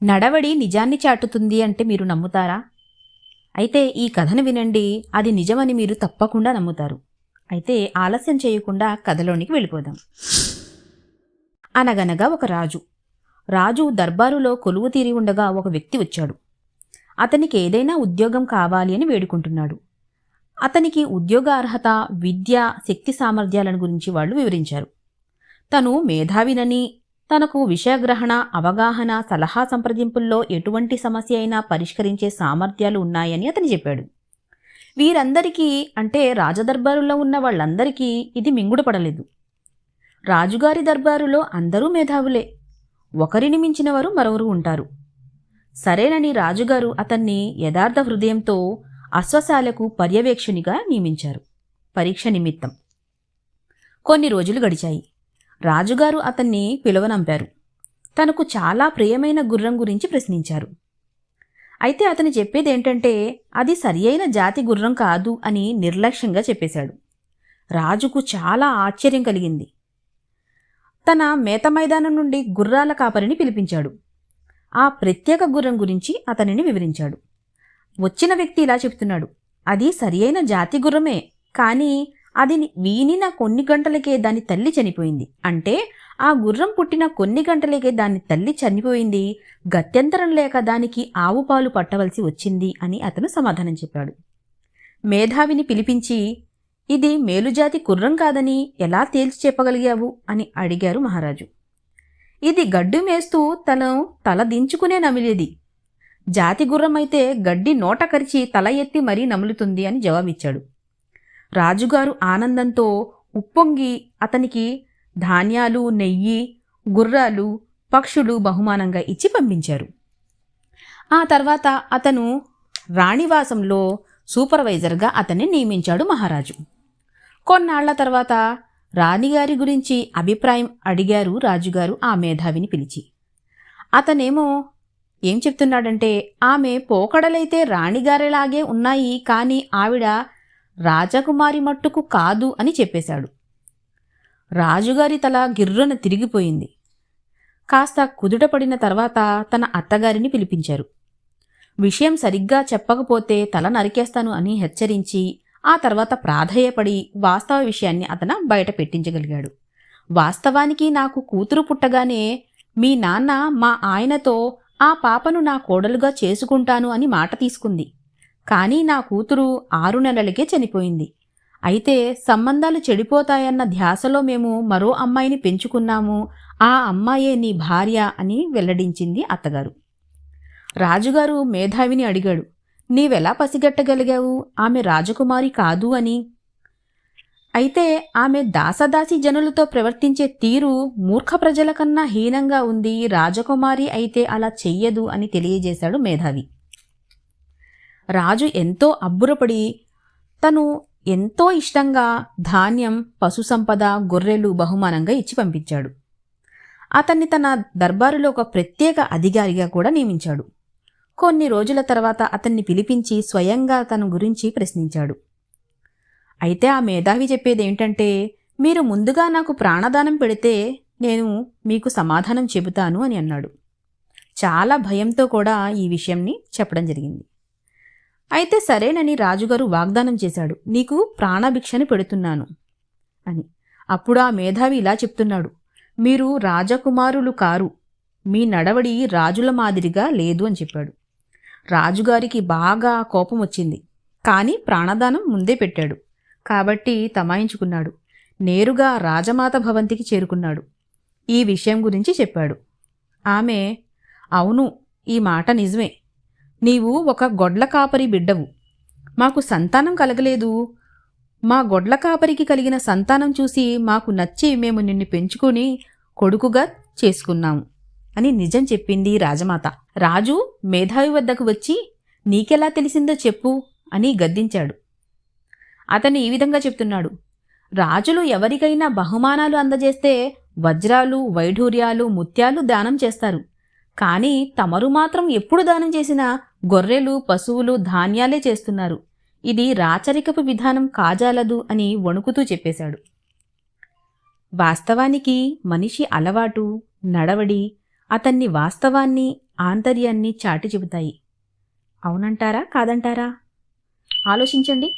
నడవడి నిజాన్ని చాటుతుంది అంటే మీరు నమ్ముతారా? అయితే ఈ కథను వినండి, అది నిజమని మీరు తప్పకుండా నమ్ముతారు. అయితే ఆలస్యం చేయకుండా కథలోనికి వెళ్ళిపోదాం. అనగనగా ఒక రాజు దర్బారులో కొలువు తీరి ఉండగా ఒక వ్యక్తి వచ్చాడు. అతనికి ఏదైనా ఉద్యోగం కావాలి అని వేడుకుంటున్నాడు. అతనికి ఉద్యోగ అర్హత, విద్య, శక్తి సామర్థ్యాలను గురించి వాళ్ళు వివరించారు. తను మేధావినని, తనకు విషయగ్రహణ, అవగాహన, సలహా సంప్రదింపుల్లో ఎటువంటి సమస్య అయినా పరిష్కరించే సామర్థ్యాలు ఉన్నాయని అతను చెప్పాడు. వీరందరికీ అంటే రాజదర్బారులో ఉన్న వాళ్ళందరికీ ఇది మింగుడుపడలేదు. రాజుగారి దర్బారులో అందరూ మేధావులే, ఒకరిని మించిన వారు మరొకరు ఉంటారు. సరేనని రాజుగారు అతన్ని యథార్థ హృదయంతో అశ్వశాలకు పర్యవేక్షణిగా నియమించారు, పరీక్ష నిమిత్తం. కొన్ని రోజులు గడిచాయి. రాజుగారు అతన్ని పిలువనంపారు. తనకు చాలా ప్రియమైన గుర్రం గురించి ప్రశ్నించారు. అయితే అతను చెప్పేదేంటంటే అది సరియైన జాతి గుర్రం కాదు అని నిర్లక్ష్యంగా చెప్పేశాడు. రాజుకు చాలా ఆశ్చర్యం కలిగింది. తన మేత మైదానం నుండి గుర్రాల కాపరిని పిలిపించాడు. ఆ ప్రత్యేక గుర్రం గురించి అతనిని వివరించాడు. వచ్చిన వ్యక్తి ఇలా చెప్తున్నాడు, అది సరియైన జాతి గుర్రమే, కానీ అది వీనిన కొన్ని గంటలకే దాని తల్లి చనిపోయింది. అంటే ఆ గుర్రం పుట్టిన కొన్ని గంటలకే దాని తల్లి చనిపోయింది, గత్యంతరం లేక దానికి ఆవు పాలు పట్టవలసి వచ్చింది అని అతను సమాధానం చెప్పాడు. మేధావిని పిలిపించి, ఇది మేలుజాతి గుర్రం కాదని ఎలా తేల్చి చెప్పగలిగావు అని అడిగారు మహారాజు. ఇది గడ్డు మేస్తూ తల దించుకునే నమిలేది. జాతి గుర్రమైతే గడ్డి నోట కరిచి తల ఎత్తి మరీ నములుతుంది అని జవాబిచ్చాడు. రాజుగారు ఆనందంతో ఉప్పొంగి అతనికి ధాన్యాలు, నెయ్యి, గుర్రాలు, పక్షులు బహుమానంగా ఇచ్చి పంపించారు. ఆ తర్వాత అతను రాణివాసంలో సూపర్వైజర్గా అతన్ని నియమించాడు మహారాజు. కొన్నాళ్ల తర్వాత రాణిగారి గురించి అభిప్రాయం అడిగారు రాజుగారు ఆ మేధావిని పిలిచి. అతనేమో ఏం చెప్తున్నాడంటే, ఆమె పోకడలైతే రాణిగారిలాగే ఉన్నాయి, కానీ ఆవిడ రాజకుమారి మట్టుకు కాదు అని చెప్పేశాడు. రాజుగారి తల గిర్రున తిరిగిపోయింది. కాస్త కుదుటపడిన తర్వాత తన అత్తగారిని పిలిపించారు. విషయం సరిగ్గా చెప్పకపోతే తల నరికేస్తాను అని హెచ్చరించి ఆ తర్వాత ప్రాధేయపడి వాస్తవ విషయాన్ని అతను బయట పెట్టించగలిగాడు. వాస్తవానికి నాకు కూతురు పుట్టగానే మీ నాన్న మా ఆయనతో ఆ పాపను నా కోడలుగా చేసుకుంటాను అని మాట తీసుకుంది. కానీ నా కూతురు 6 నెలలకే చనిపోయింది. అయితే సంబంధాలు చెడిపోతాయన్న ధ్యాసలో మేము మరో అమ్మాయిని పెంచుకున్నాము. ఆ అమ్మాయే నీ భార్య అని వెల్లడించింది అత్తగారు. రాజుగారు మేధావిని అడిగాడు, నీవెలా పసిగట్టగలిగావు ఆమె రాజకుమారి కాదు అని? అయితే ఆమె దాసదాసి జనులతో ప్రవర్తించే తీరు మూర్ఖ ప్రజల కన్నా హీనంగా ఉంది, రాజకుమారి అయితే అలా చెయ్యదు అని తెలియజేశాడు మేధావి. రాజు ఎంతో అబ్బురపడి తను ఎంతో ఇష్టంగా ధాన్యం, పశు సంపద, గొర్రెలు బహుమానంగా ఇచ్చి పంపించాడు. అతన్ని తన దర్బారులో ఒక ప్రత్యేక అధికారిగా కూడా నియమించాడు. కొన్ని రోజుల తర్వాత అతన్ని పిలిపించి స్వయంగా తన గురించి ప్రశ్నించాడు. అయితే ఆ మేధావి చెప్పేదేంటంటే, మీరు ముందుగా నాకు ప్రాణదానం పెడితే నేను మీకు సమాధానం చెబుతాను అని అన్నాడు. చాలా భయంతో కూడా ఈ విషయంని చెప్పడం జరిగింది. అయితే సరేనని రాజుగారు వాగ్దానం చేశాడు, నీకు ప్రాణభిక్షని పెడుతున్నాను అని. అప్పుడు ఆ మేధావి ఇలా చెప్తున్నాడు, మీరు రాజకుమారులు కారు, మీ నడవడి రాజుల మాదిరిగా లేదు అని చెప్పాడు. రాజుగారికి బాగా కోపం వచ్చింది, కానీ ప్రాణదానం ముందే పెట్టాడు కాబట్టి తమాయించుకున్నాడు. నేరుగా రాజమాత భవంతికి చేరుకున్నాడు. ఈ విషయం గురించి చెప్పాడు. ఆమె, అవును, ఈ మాట నిజమే. నీవు ఒక గొడ్ల కాపరి బిడ్డవు. మాకు సంతానం కలగలేదు. మా గొడ్ల కాపరికి కలిగిన సంతానం చూసి మాకు నచ్చి మేము నిన్ను పెంచుకుని కొడుకుగా చేసుకున్నాము అని నిజం చెప్పింది రాజమాత. రాజు మేధావి వద్దకు వచ్చి, నీకెలా తెలిసిందో చెప్పు అని గద్దించాడు. అతను ఈ విధంగా చెప్తున్నాడు, రాజులు ఎవరికైనా బహుమానాలు అందజేస్తే వజ్రాలు, వైఢూర్యాలు, ముత్యాలు దానం చేస్తారు. కానీ తమరు మాత్రం ఎప్పుడు దానం చేసినా గొర్రెలు, పశువులు, ధాన్యాలే చేస్తున్నారు. ఇది రాచరికపు విధానం కాజాలదు అని వణుకుతూ చెప్పేశాడు. వాస్తవానికి మనిషి అలవాటు, నడవడి అతన్ని వాస్తవాన్ని ఆంతర్యాన్ని చాటి చెబుతాయి. అవునంటారా కాదంటారా? ఆలోచించండి.